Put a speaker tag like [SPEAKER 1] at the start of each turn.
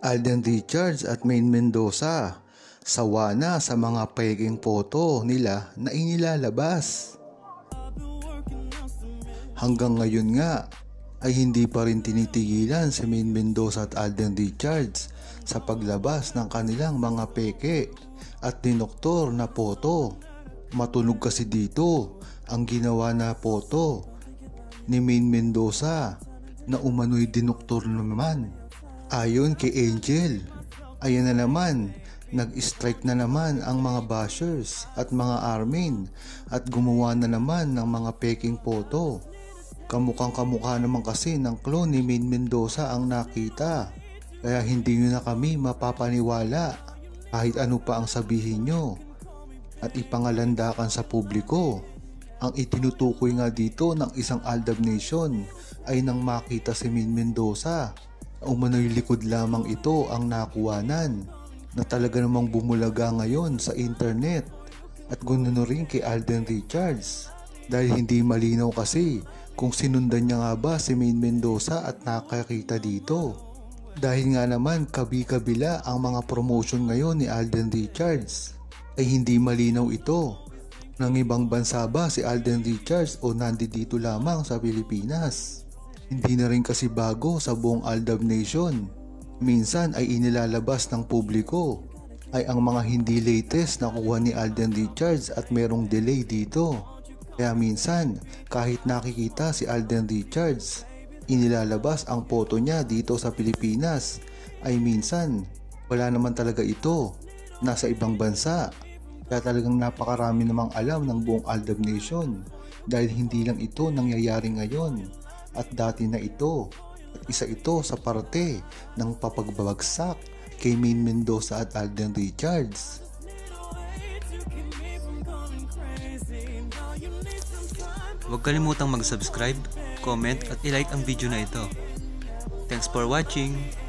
[SPEAKER 1] Alden Richards at Maine Mendoza, sawa na sa mga peking photo nila na inilalabas. Hanggang ngayon nga ay hindi pa rin tinitigilan si Maine Mendoza at Alden Richards sa paglabas ng kanilang mga peke at dinoktor na photo. Matunog kasi dito ang ginawa na photo ni Maine Mendoza na umano'y dinoktor naman. Ayon kay Angel, ayan na naman, nag-strike na naman ang mga bashers at mga armin at gumawa na naman ng mga peking photo. Kamukhang kamukha naman kasi ng clone ni Maine Mendoza ang nakita, kaya hindi nyo na kami mapapaniwala kahit ano pa ang sabihin nyo at ipangalandakan sa publiko. Ang itinutukoy nga dito ng isang Aldab Nation ay nang makita si Maine Mendoza. Umano'y likod lamang ito ang nakuwanan na talaga namang bumulaga ngayon sa internet at gununo rin kay Alden Richards dahil hindi malinaw kasi kung sinundan niya nga ba si Maine Mendoza at nakakita dito. Dahil nga naman kabi-kabila ang mga promotion ngayon ni Alden Richards ay hindi malinaw ito. Nang ibang bansa ba si Alden Richards o nandito lamang sa Pilipinas? Hindi na rin kasi bago sa buong Aldab Nation. Minsan ay inilalabas ng publiko ay ang mga hindi latest na kuha ni Alden Richards at merong delay dito. Kaya minsan kahit nakikita si Alden Richards, inilalabas ang photo niya dito sa Pilipinas ay minsan wala naman talaga ito, nasa ibang bansa. Kaya talagang napakarami namang alam ng buong Aldab Nation dahil hindi lang ito nangyayari ngayon at dati na ito at isa ito sa parte ng papagbabagsak kay Maine Mendoza at Alden Richards.
[SPEAKER 2] Huwag kalimutang mag-subscribe, comment at i-like ang video na ito. Thanks for watching!